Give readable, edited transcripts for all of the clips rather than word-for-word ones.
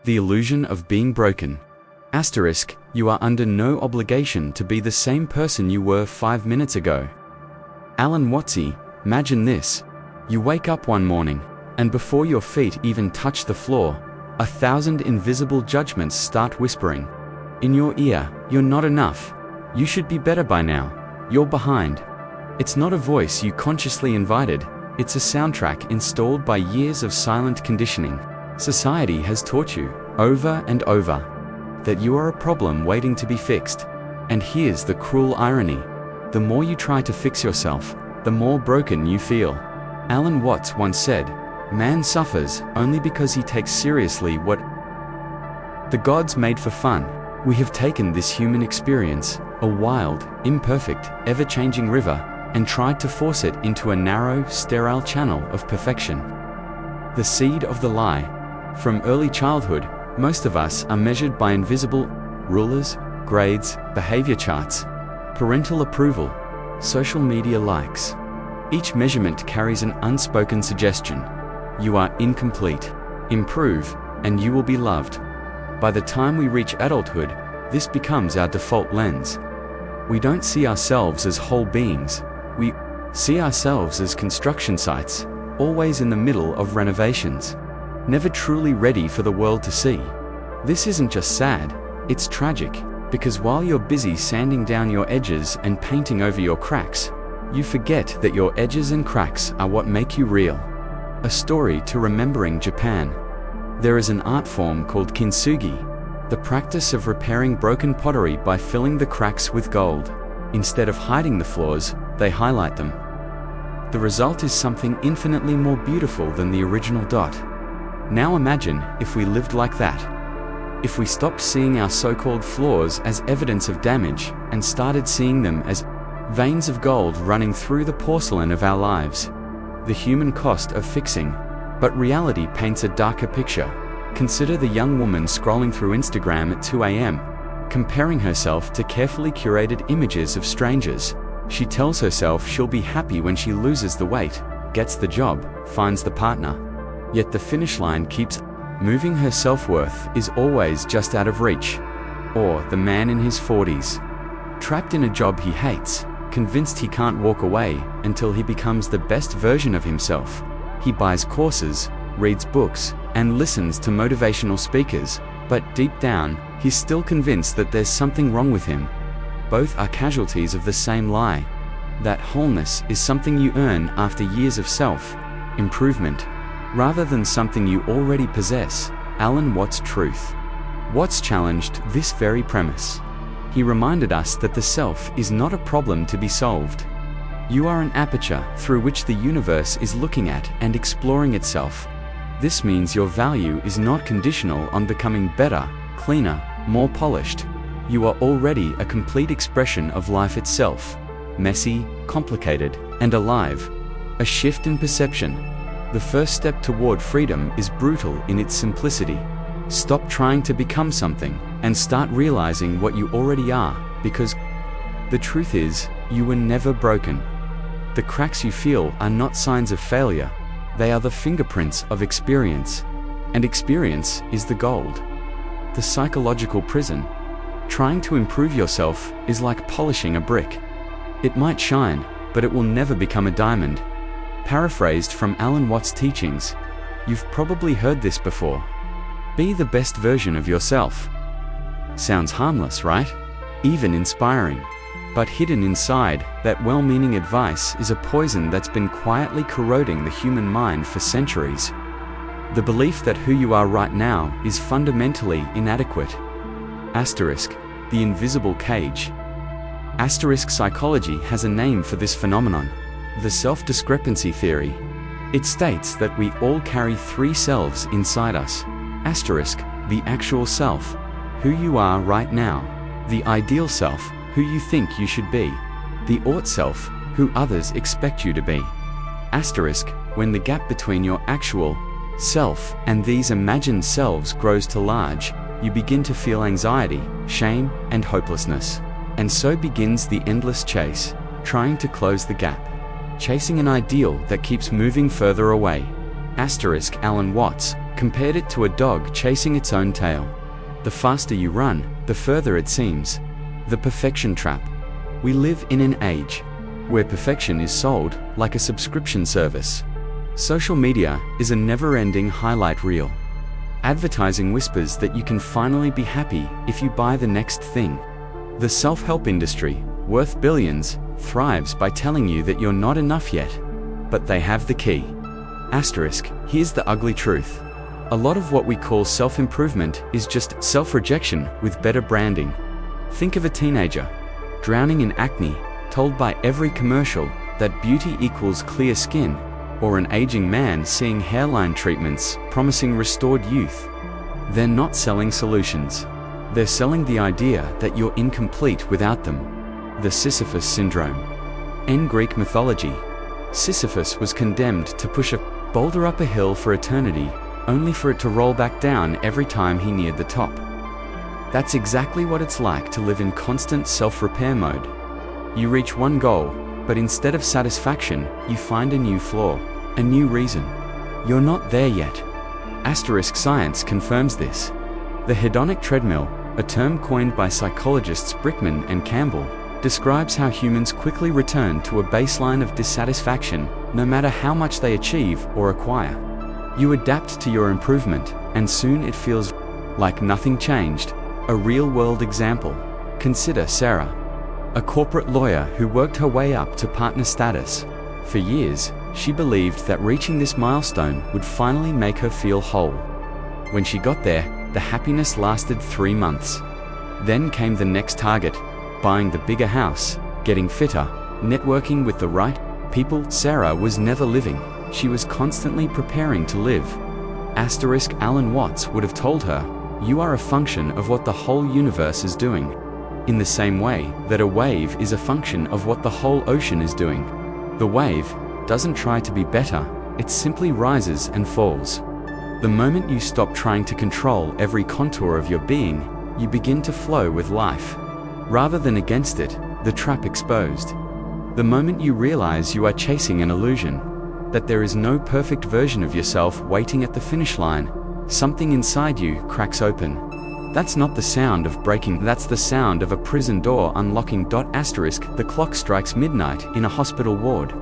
The illusion of being broken. Asterisk, you are under no obligation to be the same person you were 5 minutes ago. Alan Watts. Imagine this. You wake up one morning, and before your feet even touch the floor, 1,000 invisible judgments start whispering in your ear, "You're not enough. You should be better by now. You're behind." It's not a voice you consciously invited, it's a soundtrack installed by years of silent conditioning. Society has taught you, over and over, that you are a problem waiting to be fixed. And here's the cruel irony. The more you try to fix yourself, the more broken you feel. Alan Watts once said, "Man suffers only because he takes seriously what the gods made for fun." We have taken this human experience, a wild, imperfect, ever-changing river, and tried to force it into a narrow, sterile channel of perfection. The seed of the lie. From early childhood, most of us are measured by invisible rulers, grades, behavior charts, parental approval, social media likes. Each measurement carries an unspoken suggestion. You are incomplete. Improve, and you will be loved. By the time we reach adulthood, this becomes our default lens. We don't see ourselves as whole beings. We see ourselves as construction sites, always in the middle of renovations, never truly ready for the world to see. This isn't just sad, it's tragic, because while you're busy sanding down your edges and painting over your cracks, you forget that your edges and cracks are what make you real. A story to remembering Japan. There is an art form called kintsugi, the practice of repairing broken pottery by filling the cracks with gold. Instead of hiding the flaws, they highlight them. The result is something infinitely more beautiful than the original dot. Now imagine if we lived like that. If we stopped seeing our so-called flaws as evidence of damage and started seeing them as veins of gold running through the porcelain of our lives. The human cost of fixing. But reality paints a darker picture. Consider the young woman scrolling through Instagram at 2 a.m., comparing herself to carefully curated images of strangers. She tells herself she'll be happy when she loses the weight, gets the job, finds the partner. Yet the finish line keeps moving. Her self-worth is always just out of reach. Or the man in his 40s, trapped in a job he hates, convinced he can't walk away until he becomes the best version of himself. He buys courses, reads books, and listens to motivational speakers, but deep down, he's still convinced that there's something wrong with him. Both are casualties of the same lie. That wholeness is something you earn after years of self-improvement, rather than something you already possess. Alan Watts' truth. Watts challenged this very premise. He reminded us that the self is not a problem to be solved. You are an aperture through which the universe is looking at and exploring itself. This means your value is not conditional on becoming better, cleaner, more polished. You are already a complete expression of life itself, messy, complicated, and alive. A shift in perception. The first step toward freedom is brutal in its simplicity. Stop trying to become something and start realizing what you already are, because the truth is, you were never broken. The cracks you feel are not signs of failure. They are the fingerprints of experience. And experience is the gold. The psychological prison. Trying to improve yourself is like polishing a brick. It might shine, but it will never become a diamond. Paraphrased from Alan Watts' teachings. You've probably heard this before. Be the best version of yourself. Sounds harmless, right? Even inspiring. But hidden inside, that well-meaning advice is a poison that's been quietly corroding the human mind for centuries. The belief that who you are right now is fundamentally inadequate. Asterisk, the invisible cage. Asterisk, psychology has a name for this phenomenon. The self-discrepancy theory. It states that we all carry three selves inside us. Asterisk, the actual self, who you are right now. The ideal self, who you think you should be. The ought self, who others expect you to be. Asterisk, when the gap between your actual self and these imagined selves grows too large, you begin to feel anxiety, shame, and hopelessness. And so begins the endless chase, trying to close the gap. Chasing an ideal that keeps moving further away. Asterisk, Alan Watts, compared it to a dog chasing its own tail. The faster you run, the further it seems. The perfection trap. We live in an age where perfection is sold like a subscription service. Social media is a never-ending highlight reel. Advertising whispers that you can finally be happy if you buy the next thing. The self-help industry, worth billions, thrives by telling you that you're not enough yet. But they have the key. Asterisk, here's the ugly truth. A lot of what we call self-improvement is just self-rejection with better branding. Think of a teenager drowning in acne, told by every commercial that beauty equals clear skin, or an aging man seeing hairline treatments promising restored youth. They're not selling solutions. They're selling the idea that you're incomplete without them. The Sisyphus syndrome. In Greek mythology, Sisyphus was condemned to push a boulder up a hill for eternity, only for it to roll back down every time he neared the top. That's exactly what it's like to live in constant self-repair mode. You reach one goal, but instead of satisfaction, you find a new flaw, a new reason. You're not there yet. Asterisk, science confirms this. The hedonic treadmill, a term coined by psychologists Brickman and Campbell, describes how humans quickly return to a baseline of dissatisfaction, no matter how much they achieve or acquire. You adapt to your improvement, and soon it feels like nothing changed. A real-world example. Consider Sarah, a corporate lawyer who worked her way up to partner status. For years, she believed that reaching this milestone would finally make her feel whole. When she got there, the happiness lasted 3 months. Then came the next target, buying the bigger house, getting fitter, networking with the right people. Sarah was never living, she was constantly preparing to live. Asterisk, Alan Watts would have told her, you are a function of what the whole universe is doing. In the same way that a wave is a function of what the whole ocean is doing. The wave doesn't try to be better, it simply rises and falls. The moment you stop trying to control every contour of your being, you begin to flow with life. Rather than against it, the trap exposed. The moment you realize you are chasing an illusion, that there is no perfect version of yourself waiting at the finish line, something inside you cracks open. That's not the sound of breaking, that's the sound of a prison door unlocking. Asterisk, the clock strikes midnight in a hospital ward.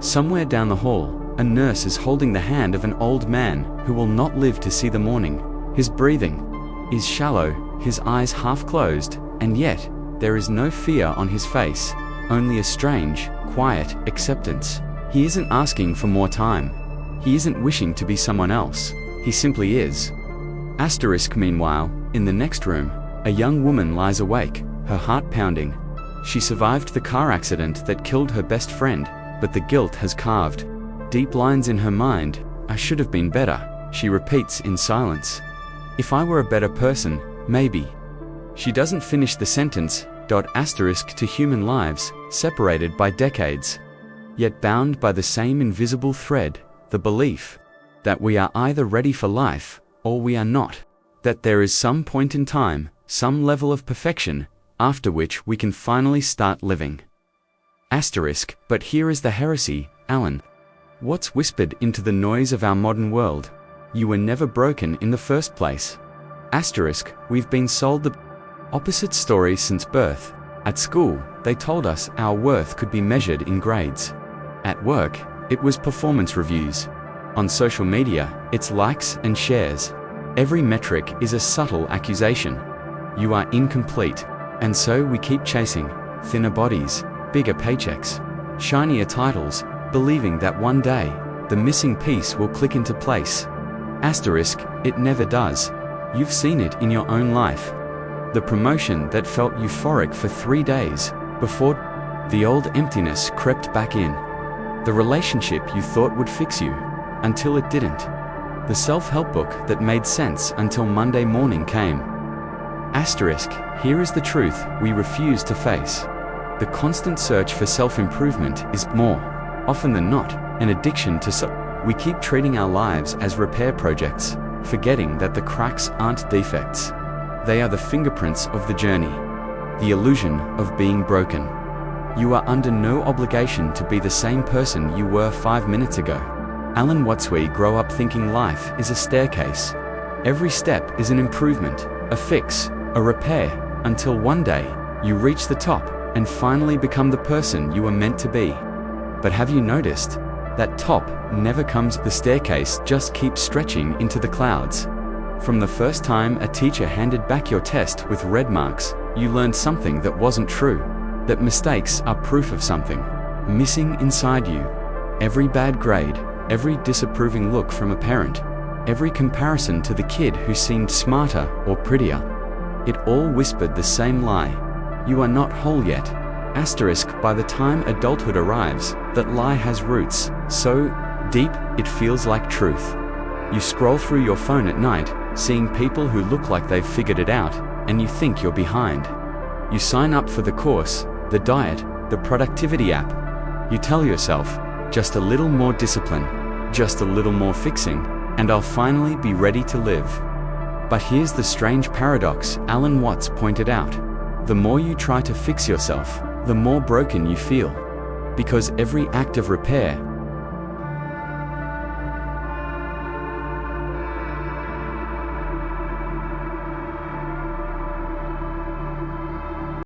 Somewhere down the hall, a nurse is holding the hand of an old man who will not live to see the morning. His breathing is shallow, his eyes half closed, and yet, there is no fear on his face, only a strange, quiet acceptance. He isn't asking for more time. He isn't wishing to be someone else. He simply is. Asterisk, meanwhile, in the next room, a young woman lies awake, her heart pounding. She survived the car accident that killed her best friend, but the guilt has carved deep lines in her mind. I should have been better, she repeats in silence. If I were a better person, maybe. She doesn't finish the sentence. Asterisk, to human lives, separated by decades, yet bound by the same invisible thread, the belief that we are either ready for life, or we are not. That there is some point in time, some level of perfection, after which we can finally start living. Asterisk, but here is the heresy, Alan. What's whispered into the noise of our modern world? You were never broken in the first place. Asterisk, we've been sold the opposite story since birth. At school, they told us our worth could be measured in grades. At work, it was performance reviews. On social media, it's likes and shares. Every metric is a subtle accusation. You are incomplete. And so we keep chasing thinner bodies, bigger paychecks, shinier titles, believing that one day, the missing piece will click into place. Asterisk, it never does. You've seen it in your own life. The promotion that felt euphoric for 3 days, before the old emptiness crept back in. The relationship you thought would fix you, until it didn't. The self-help book that made sense until Monday morning came. Asterisk, here is the truth we refuse to face. The constant search for self-improvement is, more often than not, an addiction to We keep treating our lives as repair projects, forgetting that the cracks aren't defects. They are the fingerprints of the journey. The illusion of being broken. You are under no obligation to be the same person you were 5 minutes ago. Alan Watts. We grow up thinking life is a staircase. Every step is an improvement, a fix, a repair, until one day, you reach the top and finally become the person you were meant to be. But have you noticed? That top never comes. The staircase just keeps stretching into the clouds. From the first time a teacher handed back your test with red marks, you learned something that wasn't true. That mistakes are proof of something missing inside you. Every bad grade, every disapproving look from a parent, every comparison to the kid who seemed smarter or prettier. It all whispered the same lie. You are not whole yet. Asterisk, by the time adulthood arrives, that lie has roots so deep it feels like truth. You scroll through your phone at night, seeing people who look like they've figured it out, and you think you're behind. You sign up for the course, the diet, the productivity app. You tell yourself, just a little more discipline, just a little more fixing, and I'll finally be ready to live. But here's the strange paradox Alan Watts pointed out. The more you try to fix yourself, the more broken you feel. Because every act of repair,